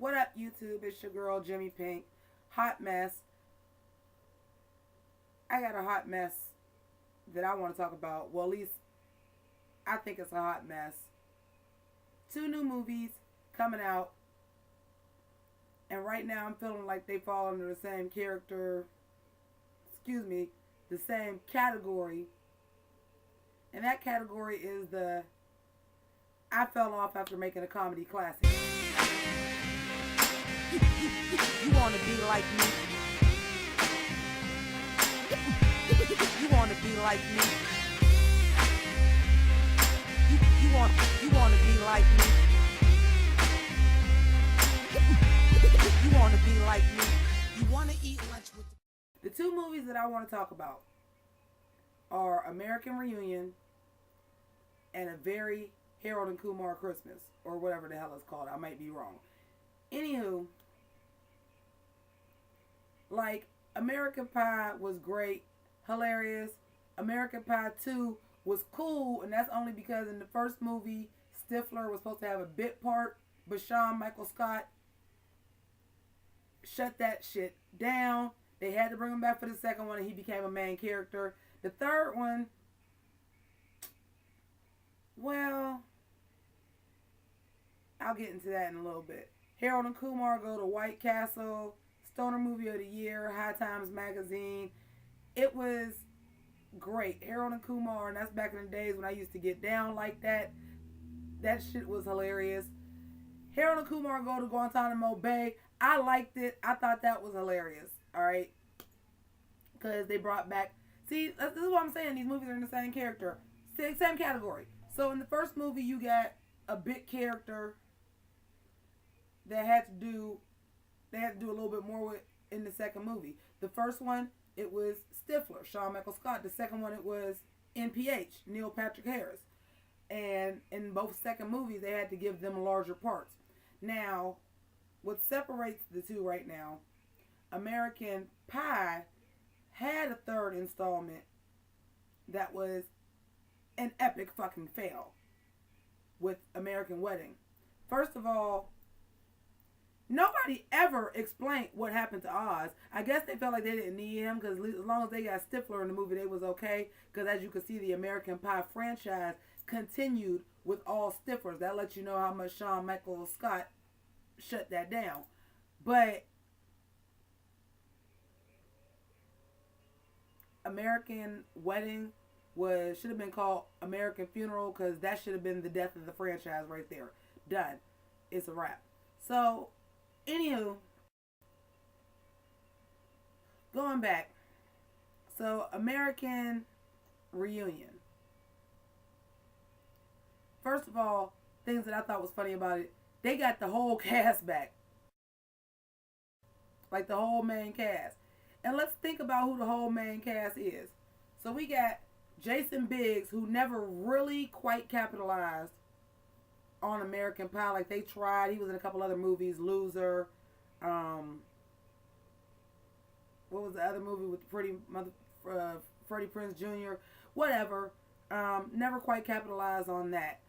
What up, YouTube? It's your girl, Jimmy Pink. Hot mess. I got a hot mess that I want to talk about. Well, at least I think it's a hot mess. 2 new movies coming out. And right now I'm feeling like they fall under the same the same category. And that category is the I fell off after making a comedy classic. You wanna be like me? You wanna be like me? You wanna be like me? You wanna be like me? You wanna eat lunch with The 2 movies that I want to talk about are American Reunion and A Very Harold and Kumar Christmas, or whatever the hell it's called. I might be wrong. Anywho, like, American Pie was great, hilarious. American Pie 2 was cool, and that's only because in the first movie, Stifler was supposed to have a bit part, but Shawn Michael Scott shut that shit down. They had to bring him back for the second one, and he became a main character. The third one, well, I'll get into that in a little bit. Harold and Kumar go to White Castle, Stoner Movie of the Year, High Times Magazine. It was great. Harold and Kumar, and that's back in the days when I used to get down like that. That shit was hilarious. Harold and Kumar go to Guantanamo Bay. I liked it. I thought that was hilarious. Alright? Because they brought back... See, this is what I'm saying. These movies are in the same character. Same category. So in the first movie, you got a big character that had to do a little bit more with in the second movie. The first one, it was Stifler, Shawn Michael Scott. The second one, it was NPH, Neil Patrick Harris. And in both second movies, they had to give them larger parts. Now, what separates the two right now, American Pie had a third installment that was an epic fucking fail with American Wedding. First of all, nobody ever explained what happened to Oz. I guess they felt like they didn't need him because as long as they got Stifler in the movie, they was okay. Because as you can see, the American Pie franchise continued with all Stiflers. That lets you know how much Shawn Michael Scott shut that down. But American Wedding should have been called American Funeral, because that should have been the death of the franchise right there. Done. It's a wrap. So, anywho, going back. So, American Reunion. First of all, things that I thought was funny about it, they got the whole cast back. Like the whole main cast. And let's think about who the whole main cast is. So we got Jason Biggs, who never really quite capitalized on American Pie. Like, they tried. He was in a couple other movies. Loser. What was the other movie with Freddie Prinze Jr.? Whatever. Never quite capitalized on that.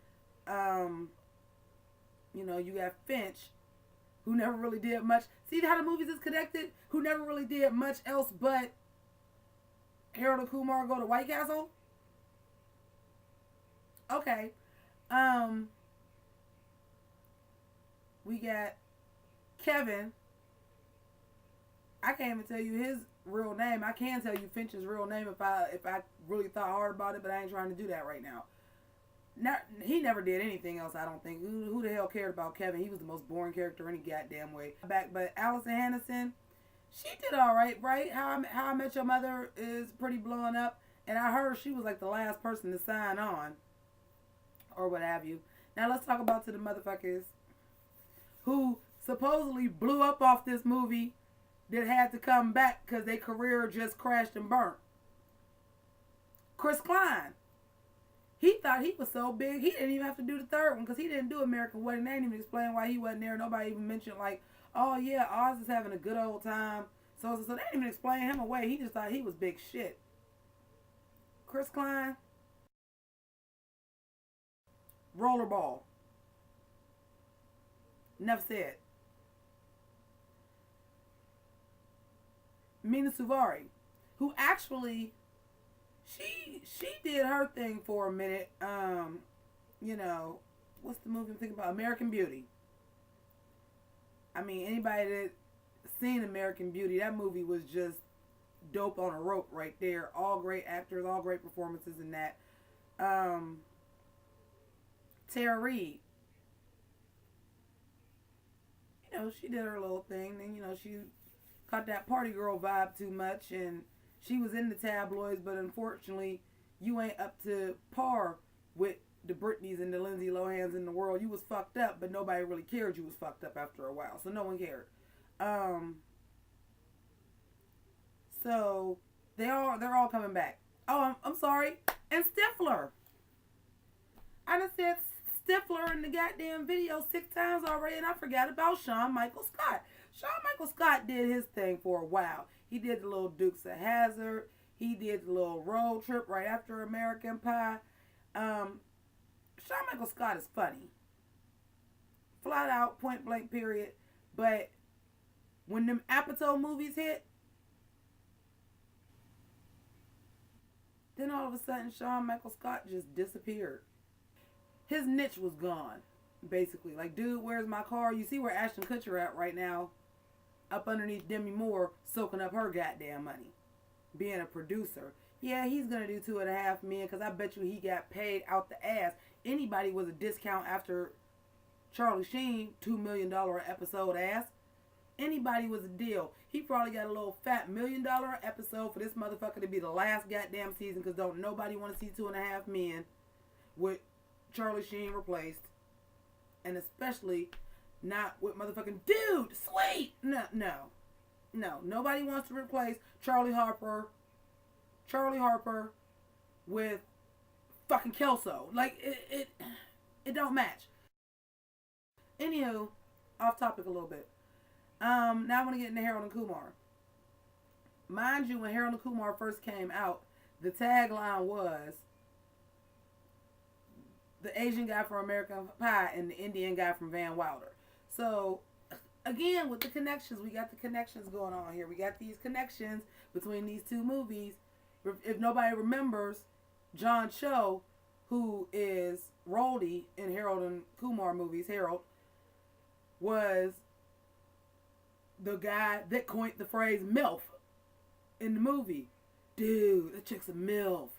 You got Finch, who never really did much. See how the movies is connected? Who never really did much else but Harold and Kumar go to White Castle? Okay. We got Kevin. I can't even tell you his real name. I can tell you Finch's real name if I really thought hard about it, but I ain't trying to do that right now. He never did anything else, I don't think. Who the hell cared about Kevin? He was the most boring character any goddamn way. But Allison Hannison, she did all right? How I Met Your Mother is pretty blowing up, and I heard she was like the last person to sign on, or what have you. Now let's talk about the motherfuckers who supposedly blew up off this movie that had to come back because their career just crashed and burnt. Chris Klein. He thought he was so big, he didn't even have to do the third one because he didn't do American Wedding. They didn't even explain why he wasn't there. Nobody even mentioned, like, oh yeah, Oz is having a good old time. So they didn't even explain him away. He just thought he was big shit. Chris Klein. Rollerball. Enough said. Mina Suvari, who actually she did her thing for a minute. You know, what's the movie I'm thinking about? American Beauty. I mean, anybody that seen American Beauty, that movie was just dope on a rope right there. All great actors, all great performances in that. Tara Reid, you know, she did her little thing. And, you know, she caught that party girl vibe too much. And she was in the tabloids, but unfortunately, you ain't up to par with the Britneys and the Lindsay Lohans in the world. You was fucked up, but nobody really cared you was fucked up after a while. So no one cared. So they're all coming back. Oh, I'm sorry. And Stifler. I done said Stifler in the goddamn video 6 times already, and I forgot about Shawn Michael Scott. Shawn Michael Scott did his thing for a while. He did the little Dukes of Hazzard. He did the little road trip right after American Pie. Shawn Michael Scott is funny. Flat out, point blank, period. But when them Apatow movies hit, then all of a sudden Shawn Michael Scott just disappeared. His niche was gone, basically. Like, dude, where's my car? You see where Ashton Kutcher at right now, up underneath Demi Moore, soaking up her goddamn money, being a producer. Yeah, he's gonna do $2.5 million because I bet you he got paid out the ass. Anybody was a discount after Charlie Sheen, $2 million episode ass. Anybody was a deal. He probably got a little fat $1 million episode for this motherfucker to be the last goddamn season because don't nobody want to see $2.5 million with Charlie Sheen replaced. And especially not with motherfucking dude, sweet. No. Nobody wants to replace Charlie Harper with fucking Kelso. Like, it don't match. Anywho, off topic a little bit. Now I want to get into Harold and Kumar. Mind you, when Harold and Kumar first came out, the tagline was the Asian guy from American Pie and the Indian guy from Van Wilder. So, again, with the connections, we got the connections going on here. We got these connections between these two movies. If nobody remembers, John Cho, who is Roldy in Harold and Kumar movies, Harold, was the guy that coined the phrase MILF in the movie. Dude, that chick's a MILF.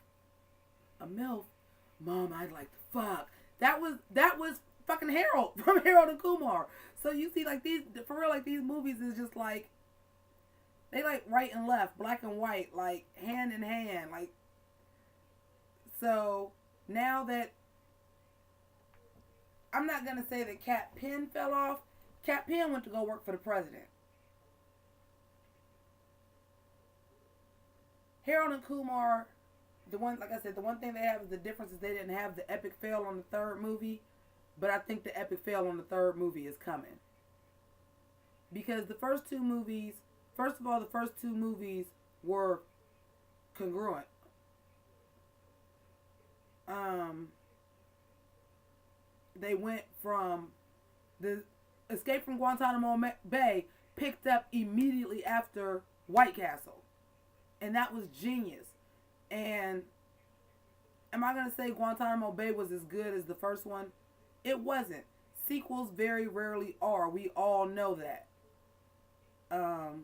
A MILF? Mom, I'd like to fuck. That was fucking Harold from Harold and Kumar. So you see, like, these, for real, like, these movies is just like, they like right and left, black and white, like hand in hand, like. So now that, I'm not gonna say that Cat Penn fell off. Cat Penn went to go work for the president. Harold and Kumar, the one, like I said, the one thing they have is the difference is they didn't have the epic fail on the third movie, but I think the epic fail on the third movie is coming. Because the first two movies, first of all, the first two movies were congruent. They went from the Escape from Guantanamo Bay picked up immediately after White Castle. And that was genius. And am I going to say Guantanamo Bay was as good as the first one? It wasn't. Sequels very rarely are. We all know that. The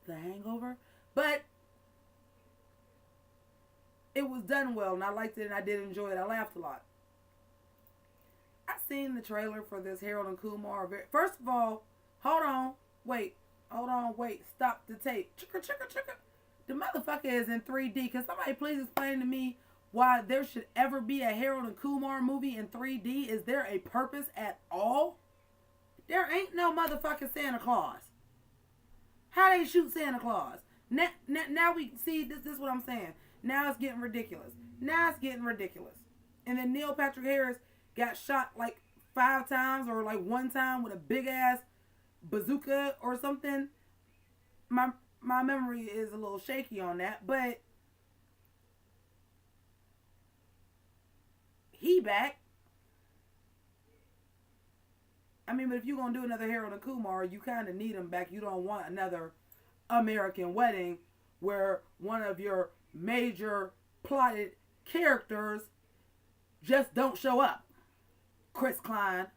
Hangover. But it was done well, and I liked it, and I did enjoy it. I laughed a lot. I seen the trailer for this Harold and Kumar. First of all, hold on, wait, stop the tape. Chicka. The motherfucker is in 3D. Can somebody please explain to me why there should ever be a Harold and Kumar movie in 3D? Is there a purpose at all? There ain't no motherfucking Santa Claus. How they shoot Santa Claus? Now we see, this is what I'm saying. Now it's getting ridiculous. And then Neil Patrick Harris got shot like 5 times or like 1 time with a big ass bazooka or something. My memory is a little shaky on that, but he back. I mean, but if you're going to do another Harold and Kumar, you kind of need him back. You don't want another American Wedding, where one of your major plotted characters just don't show up. Chris Klein.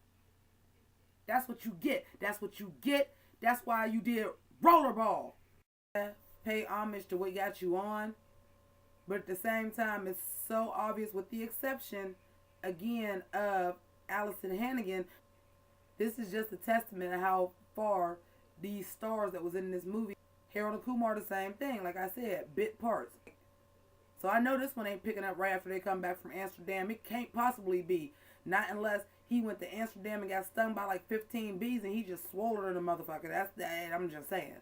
That's what you get. That's what you get. That's why you did Rollerball. Pay homage to what got you on. But at the same time, it's so obvious, with the exception, again, of Allison Hannigan. This is just a testament of how far these stars that was in this movie. Harold and Kumar, the same thing. Like I said, bit parts. So I know this one ain't picking up right after they come back from Amsterdam. It can't possibly be. Not unless he went to Amsterdam and got stung by like 15 bees and he just swallowed the motherfucker. That's that. I'm just saying.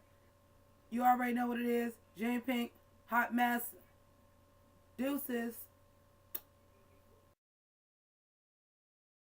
You already know what it is. Jane Pink, Hot Mess. Deuces.